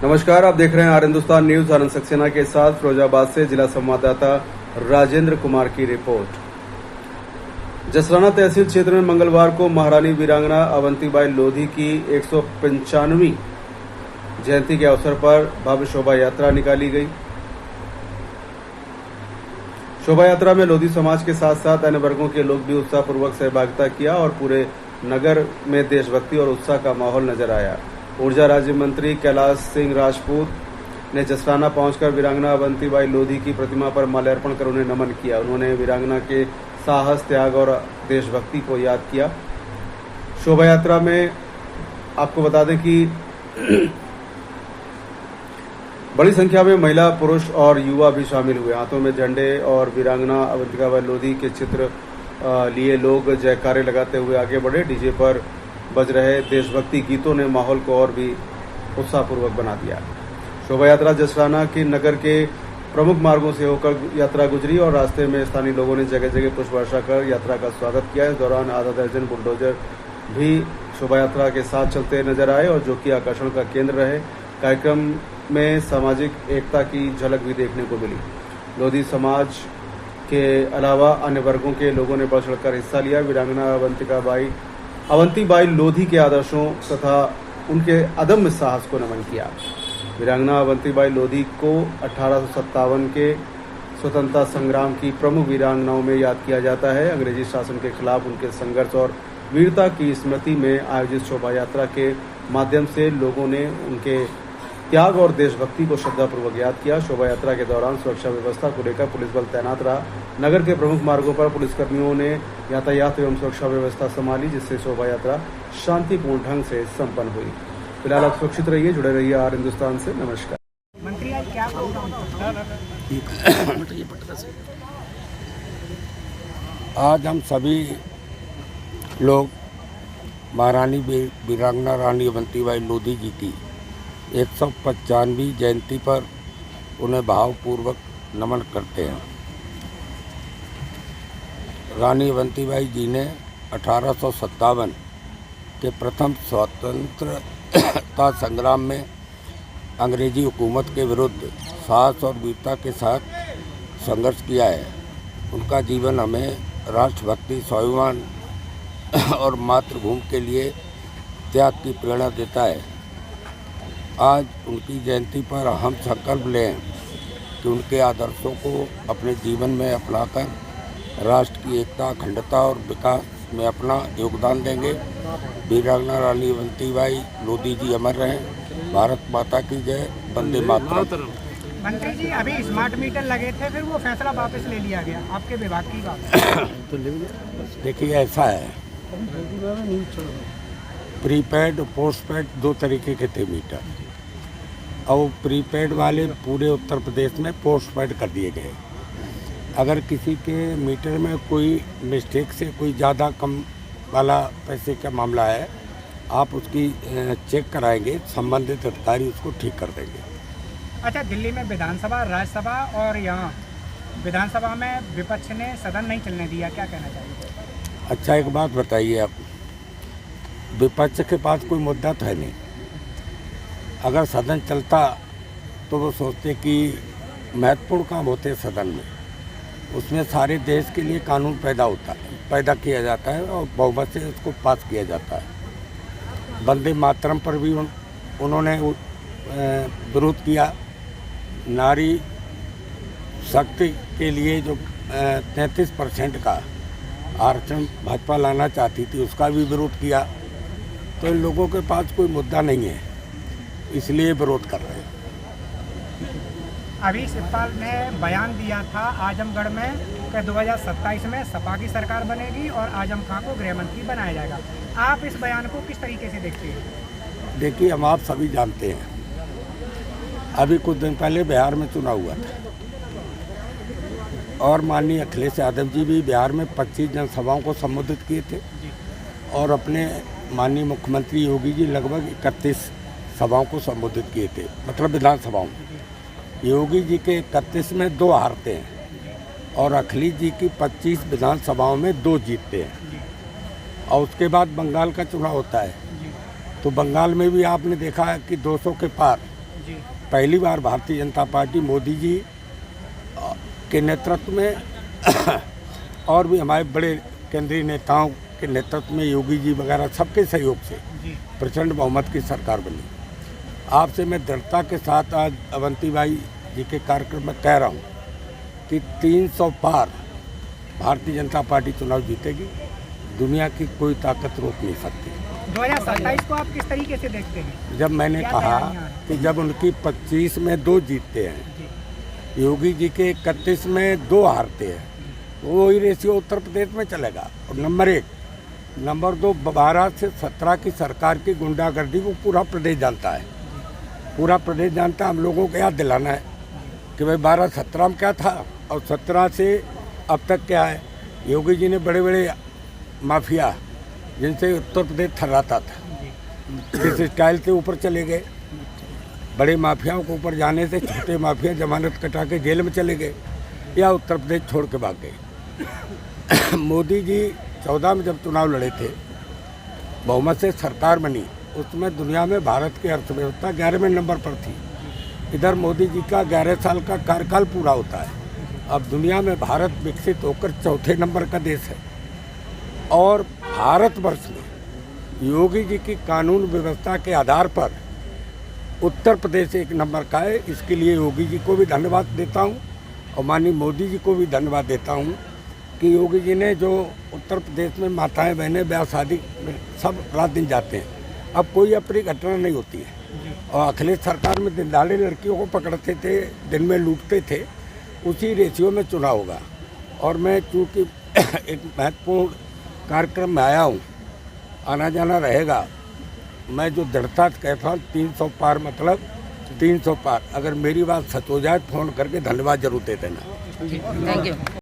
नमस्कार, आप देख रहे हैं आर हिंदुस्तान न्यूज। आनंद सक्सेना के साथ फिरोजाबाद से जिला संवाददाता राजेंद्र कुमार की रिपोर्ट। जसराना तहसील क्षेत्र में मंगलवार को महारानी वीरांगना अवंतीबाई लोधी की 195वीं जयंती के अवसर पर भव्य शोभा यात्रा निकाली गई। शोभा यात्रा में लोधी समाज के साथ साथ अन्य वर्गों के लोग भी उत्साहपूर्वक सहभागिता किया और पूरे नगर में देशभक्ति और उत्साह का माहौल नजर आया। ऊर्जा राज्य मंत्री कैलाश सिंह राजपूत ने जसराना पहुंचकर वीरांगना अवंतीबाई लोधी की प्रतिमा पर माल्यार्पण कर उन्हें नमन किया। उन्होंने वीरांगना के साहस, त्याग और देशभक्ति को याद किया। शोभा यात्रा में आपको बता दें कि बड़ी संख्या में महिला, पुरुष और युवा भी शामिल हुए। हाथों में झंडे और वीरांगना अवंतीबाई लोधी के चित्र लिए लोग जयकारे लगाते हुए आगे बढ़े। डीजे पर बज रहे देशभक्ति गीतों ने माहौल को और भी उत्साहपूर्वक बना दिया। शोभा यात्रा जसराना के नगर के प्रमुख मार्गों से होकर यात्रा गुजरी और रास्ते में स्थानीय लोगों ने जगह जगह पुष्प वर्षा कर यात्रा का स्वागत किया। इस दौरान आधा दर्जन बुलडोजर भी शोभा यात्रा के साथ चलते नजर आए और जो कि आकर्षण का केंद्र रहे। कार्यक्रम में सामाजिक एकता की झलक भी देखने को मिली। लोधी समाज के अलावा अन्य वर्गों के लोगों ने बढ़ चढ़कर हिस्सा लिया। वीरांगना अवंतीबाई लोधी के आदर्शों तथा उनके अदम्य साहस को नमन किया। वीरांगना अवंतीबाई लोधी को 1857 के स्वतंत्रता संग्राम की प्रमुख वीरांगनाओं में याद किया जाता है। अंग्रेजी शासन के खिलाफ उनके संघर्ष और वीरता की स्मृति में आयोजित शोभा यात्रा के माध्यम से लोगों ने उनके त्याग और देशभक्ति को श्रद्धापूर्वक याद किया। शोभा यात्रा के दौरान सुरक्षा व्यवस्था को लेकर पुलिस बल तैनात रहा। नगर के प्रमुख मार्गों पर पुलिसकर्मियों ने यातायात एवं सुरक्षा व्यवस्था संभाली, जिससे शोभा यात्रा शांतिपूर्ण ढंग से संपन्न हुई। फिलहाल आप सुरक्षित रहिए, जुड़े रहिए आर हिंदुस्तान से। नमस्कार। मंत्री आज क्या आज हम सभी लोग महारानी वीरांगना रानी अवंतीबाई लोधी जी की 195वीं जयंती पर उन्हें भावपूर्वक नमन करते हैं। रानी अवंतीबाई जी ने 1857 के प्रथम स्वतंत्रता संग्राम में अंग्रेजी हुकूमत के विरुद्ध साहस और वीरता के साथ संघर्ष किया है। उनका जीवन हमें राष्ट्रभक्ति, स्वाभिमान और मातृभूमि के लिए त्याग की प्रेरणा देता है। आज उनकी जयंती पर हम संकल्प लें कि उनके आदर्शों को अपने जीवन में अपनाकर राष्ट्र की एकता, अखंडता और विकास में अपना योगदान देंगे। वीरांगना रानी अवंतीबाई लोधी जी अमर रहें। भारत माता की जय। वंदे मातरम। मंत्री जी, अभी स्मार्ट मीटर लगे थे, फिर वो फैसला वापस ले लिया गया, आपके विभाग की बात। देखिए, ऐसा है, प्रीपेड और पोस्टपेड दो तरीके के थे मीटर, और प्रीपेड वाले पूरे उत्तर प्रदेश में पोस्टपेड कर दिए गए। अगर किसी के मीटर में कोई मिस्टेक से कोई ज़्यादा कम वाला पैसे का मामला है, आप उसकी चेक कराएंगे, संबंधित अधिकारी उसको ठीक कर देंगे। अच्छा, दिल्ली में विधानसभा, राज्यसभा और यहाँ विधानसभा में विपक्ष ने सदन नहीं चलने दिया, क्या कहना चाहिए? अच्छा, एक बात बताइए, आप विपक्ष के पास कोई मुद्दा तो है नहीं। अगर सदन चलता तो वो सोचते कि महत्वपूर्ण काम होते हैं सदन में, उसमें सारे देश के लिए कानून पैदा किया जाता है और बहुमत से उसको पास किया जाता है। वंदे मातरम पर भी उन्होंने विरोध किया। नारी शक्ति के लिए जो 33% का आरक्षण भाजपा लाना चाहती थी, उसका भी विरोध किया। तो इन लोगों के पास कोई मुद्दा नहीं है, इसलिए विरोध कर रहे हैं। अभी शिवपाल ने बयान दिया था आजमगढ़ में कि 2027 में सपा की सरकार बनेगी और आजम खां को गृह मंत्री बनाया जाएगा। आप इस बयान को किस तरीके से देखते हैं? देखिए, हम आप सभी जानते हैं, अभी कुछ दिन पहले बिहार में चुनाव हुआ था और माननीय अखिलेश यादव जी भी बिहार में 25 जनसभाओं को संबोधित किए थे और अपने माननीय मुख्यमंत्री योगी जी लगभग 31 सभाओं को संबोधित किए थे, मतलब विधानसभाओं में। योगी जी के 31 में 2 हारते हैं और अखिलेश जी की 25 विधानसभाओं में 2 जीतते हैं। और उसके बाद बंगाल का चुनाव होता है, तो बंगाल में भी आपने देखा है कि 200 के पार जी पहली बार भारतीय जनता पार्टी मोदी जी के नेतृत्व में और भी हमारे बड़े केंद्रीय नेताओं के नेतृत्व में योगी जी वगैरह सबके सहयोग से जी प्रचंड बहुमत की सरकार बनी। आपसे मैं दृढ़ता के साथ आज अवंतीबाई जी के कार्यक्रम में कह रहा हूँ कि 300 पार भारतीय जनता पार्टी चुनाव जीतेगी। दुनिया की कोई ताकत रोक नहीं सकती। 2027 को आप किस तरीके से देखते हैं? जब मैंने क्या कहा तैयारियां हैं? कि जब उनकी 25 में 2 जीतते हैं, जी योगी जी के 31 में 2 हारते हैं, तो वही रेशियो उत्तर प्रदेश में चलेगा। और नंबर 1, नंबर 2, 12 से 17 की सरकार की गुंडागर्दी को पूरा प्रदेश जानता है। पूरा प्रदेश जानता है। हम लोगों को याद दिलाना है कि भाई 12-17 में क्या था और 17 से अब तक क्या है। योगी जी ने बड़े बड़े माफिया जिनसे उत्तर प्रदेश थर्राता था, जिस स्टाइल से ऊपर चले गए। बड़े माफियाओं को ऊपर जाने से छोटे माफिया जमानत कटा के जेल में चले गए या उत्तर प्रदेश छोड़ के भाग गए। मोदी जी 14 में जब चुनाव लड़े थे, बहुमत से सरकार बनी, उसमें दुनिया में भारत की अर्थव्यवस्था 11वें नंबर पर थी। इधर मोदी जी का 11 साल का कार्यकाल पूरा होता है। अब दुनिया में भारत विकसित होकर 4थे नंबर का देश है और भारतवर्ष में योगी जी की कानून व्यवस्था के आधार पर उत्तर प्रदेश 1 नंबर का है। इसके लिए योगी जी को भी धन्यवाद देता हूँ और माननीय मोदी जी को भी धन्यवाद देता हूँ कि योगी जी ने जो उत्तर प्रदेश में माताएं बहनें ब्याह शादी में सब रात दिन जाते हैं, अब कोई अप्रिय घटना नहीं होती है। और अखिलेश सरकार में दिन दहाड़े लड़कियों को पकड़ते थे, दिन में लूटते थे, उसी रेशियो में चुनाव होगा। और मैं चूँकि एक महत्वपूर्ण कार्यक्रम में आया हूँ, आना जाना रहेगा, मैं जो दृढ़ता से कहता हूँ 300 पार मतलब 300 पार। अगर मेरी बात सच हो जाए फ़ोन करके धन्यवाद जरूर दे देना। Thank you.